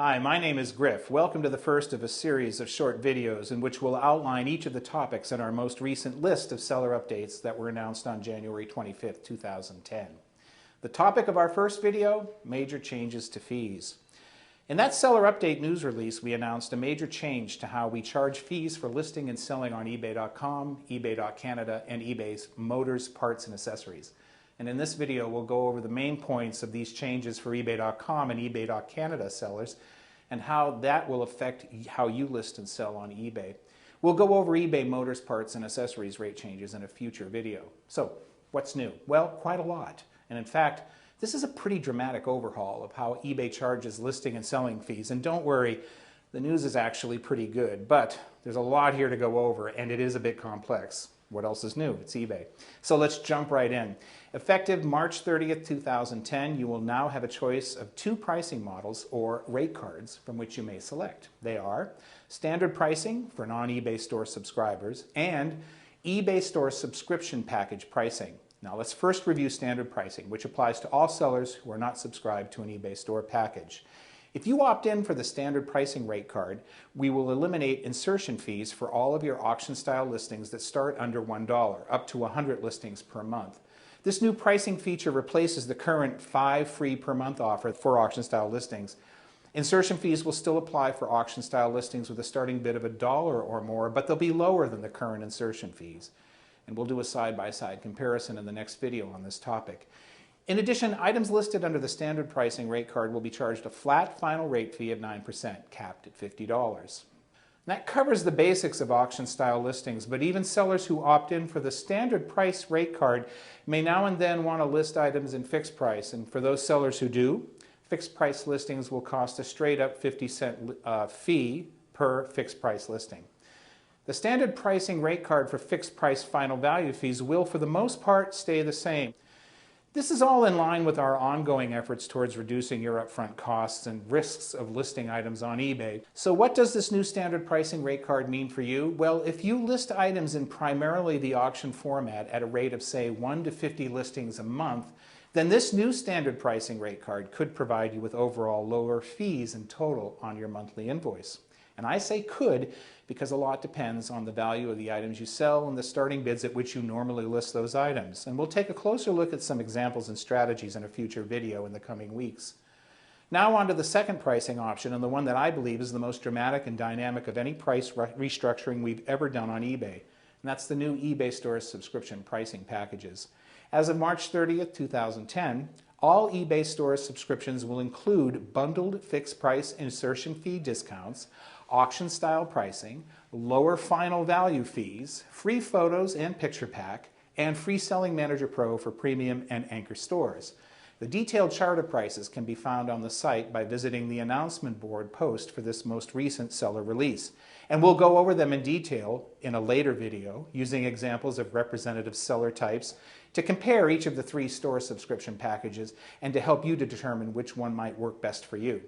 Hi, my name is Griff. Welcome to the first of a series of short videos in which we'll outline each of the topics in our most recent list of seller updates that were announced on January 25th, 2010. The topic of our first video, major changes to fees. In that seller update news release, we announced a major change to how we charge fees for listing and selling on eBay.com, eBay.Canada, and eBay's Motors, Parts, and Accessories. And in this video, we'll go over the main points of these changes for eBay.com and eBay.Canada sellers and how that will affect how you list and sell on eBay. We'll go over eBay Motors, Parts, and Accessories rate changes in a future video. So, what's new? Well, quite a lot. And in fact, this is a pretty dramatic overhaul of how eBay charges listing and selling fees. And don't worry, the news is actually pretty good, but there's a lot here to go over, and it is a bit complex. What else is new? It's eBay. So let's jump right in. Effective March 30th, 2010, you will now have a choice of two pricing models or rate cards from which you may select. They are standard pricing for non-eBay store subscribers and eBay store subscription package pricing. Now let's first review standard pricing, which applies to all sellers who are not subscribed to an eBay store package. If you opt in for the standard pricing rate card, we will eliminate insertion fees for all of your auction-style listings that start under $1, up to 100 listings per month. This new pricing feature replaces the current 5 free per month offer for auction-style listings. Insertion fees will still apply for auction-style listings with a starting bid of $1 or more, but they'll be lower than the current insertion fees. And we'll do a side-by-side comparison in the next video on this topic. In addition, items listed under the standard pricing rate card will be charged a flat final rate fee of 9%, capped at $50. That covers the basics of auction-style listings, but even sellers who opt in for the standard price rate card may now and then want to list items in fixed price. And for those sellers who do, fixed price listings will cost a straight-up 50-cent fee per fixed price listing. The standard pricing rate card for fixed price final value fees will, for the most part, stay the same. This is all in line with our ongoing efforts towards reducing your upfront costs and risks of listing items on eBay. So what does this new standard pricing rate card mean for you? Well, if you list items in primarily the auction format at a rate of, say, 1 to 50 listings a month, then this new standard pricing rate card could provide you with overall lower fees in total on your monthly invoice. And I say could because a lot depends on the value of the items you sell and the starting bids at which you normally list those items. And we'll take a closer look at some examples and strategies in a future video in the coming weeks. Now on to the second pricing option, and the one that I believe is the most dramatic and dynamic of any price restructuring we've ever done on eBay. And that's the new eBay Store subscription pricing packages. As of March 30th, 2010, all eBay Store subscriptions will include bundled fixed price insertion fee discounts, auction-style pricing, lower final value fees, free photos and picture pack, and free Selling Manager Pro for premium and anchor stores. The detailed chart of prices can be found on the site by visiting the announcement board post for this most recent seller release. And we'll go over them in detail in a later video using examples of representative seller types to compare each of the 3 store subscription packages and to help you to determine which one might work best for you.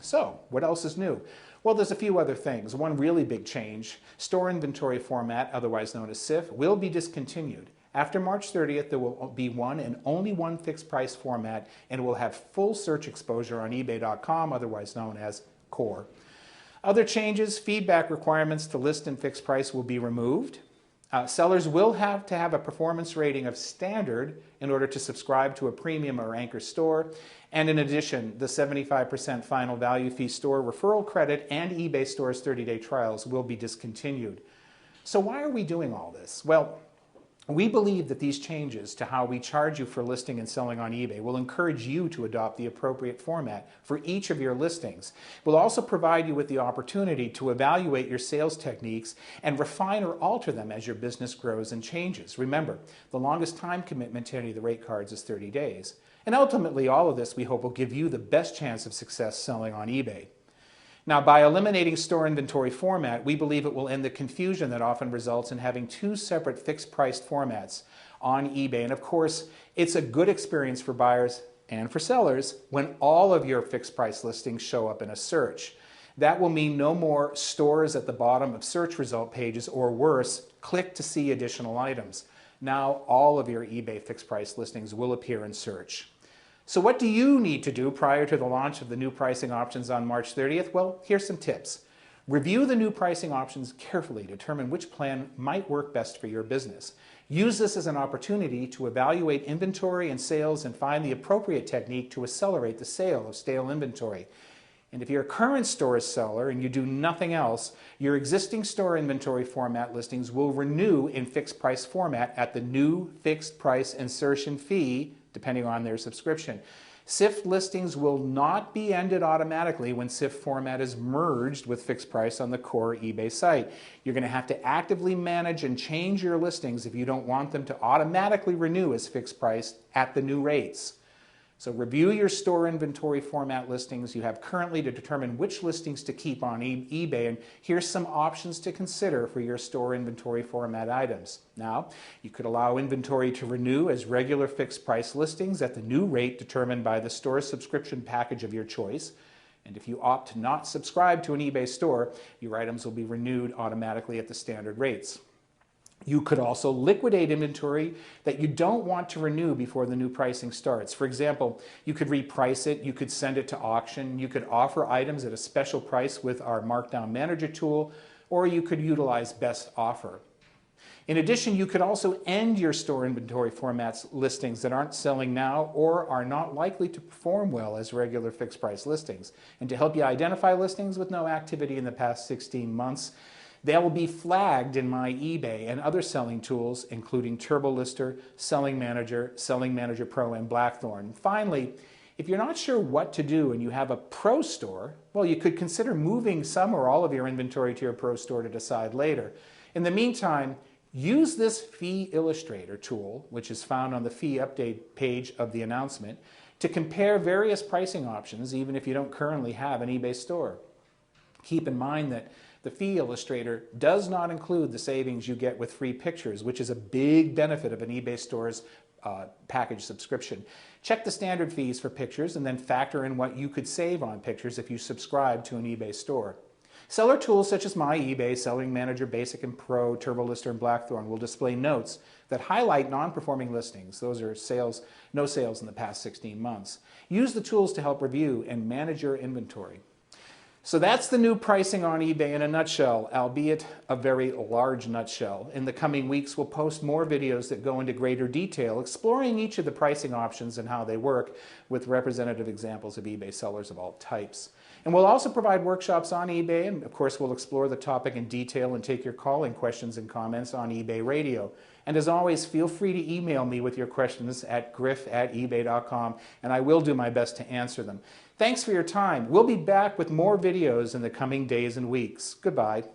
So, what else is new? Well, there's a few other things. One really big change, store inventory format, otherwise known as SIF, will be discontinued. After March 30th, there will be one and only one fixed price format, and it will have full search exposure on eBay.com, otherwise known as Core. Other changes, feedback requirements to list and fixed price will be removed. Sellers will have to have a performance rating of standard in order to subscribe to a premium or anchor store. And in addition, the 75% final value fee store referral credit and eBay Store's 30-day trials will be discontinued. So why are we doing all this? Well, we believe that these changes to how we charge you for listing and selling on eBay will encourage you to adopt the appropriate format for each of your listings. We'll also provide you with the opportunity to evaluate your sales techniques and refine or alter them as your business grows and changes. Remember, the longest time commitment to any of the rate cards is 30 days. And ultimately, all of this, we hope, will give you the best chance of success selling on eBay. Now, by eliminating store inventory format, we believe it will end the confusion that often results in having 2 separate fixed-priced formats on eBay. And of course, it's a good experience for buyers and for sellers when all of your fixed-price listings show up in a search. That will mean no more stores at the bottom of search result pages, or worse, click to see additional items. Now, all of your eBay fixed-price listings will appear in search. So what do you need to do prior to the launch of the new pricing options on March 30th? Well, here's some tips. Review the new pricing options carefully to determine which plan might work best for your business. Use this as an opportunity to evaluate inventory and sales and find the appropriate technique to accelerate the sale of stale inventory. And if you're a current store seller and you do nothing else, your existing store inventory format listings will renew in fixed price format at the new fixed price insertion fee, depending on their subscription. SIFT listings will not be ended automatically when SIFT format is merged with fixed price on the core eBay site. You're going to have to actively manage and change your listings if you don't want them to automatically renew as fixed price at the new rates. So review your store inventory format listings you have currently to determine which listings to keep on eBay, and here's some options to consider for your store inventory format items. Now, you could allow inventory to renew as regular fixed price listings at the new rate determined by the store subscription package of your choice. And if you opt to not subscribe to an eBay store, your items will be renewed automatically at the standard rates. You could also liquidate inventory that you don't want to renew before the new pricing starts. For example, you could reprice it, you could send it to auction, you could offer items at a special price with our Markdown Manager tool, or you could utilize Best Offer. In addition, you could also end your store inventory formats listings that aren't selling now or are not likely to perform well as regular fixed price listings. And to help you identify listings with no activity in the past 16 months, they will be flagged in My eBay and other selling tools, including TurboLister, Selling Manager Pro, and Blackthorn. Finally, if you're not sure what to do and you have a Pro store, well, you could consider moving some or all of your inventory to your Pro store to decide later. In the meantime, use this Fee Illustrator tool, which is found on the fee update page of the announcement, to compare various pricing options, even if you don't currently have an eBay store. Keep in mind that the Fee Illustrator does not include the savings you get with free pictures, which is a big benefit of an eBay store's package subscription. Check the standard fees for pictures and then factor in what you could save on pictures if you subscribe to an eBay store. Seller tools such as My eBay, Selling Manager Basic and Pro, TurboLister, and Blackthorn will display notes that highlight non-performing listings. Those are no sales in the past 16 months. Use the tools to help review and manage your inventory. So that's the new pricing on eBay in a nutshell, albeit a very large nutshell. In the coming weeks, we'll post more videos that go into greater detail, exploring each of the pricing options and how they work, with representative examples of eBay sellers of all types. And we'll also provide workshops on eBay, and of course we'll explore the topic in detail and take your calling questions and comments on eBay Radio. And as always, feel free to email me with your questions at griff@ebay.com, and I will do my best to answer them. Thanks for your time. We'll be back with more videos in the coming days and weeks. Goodbye.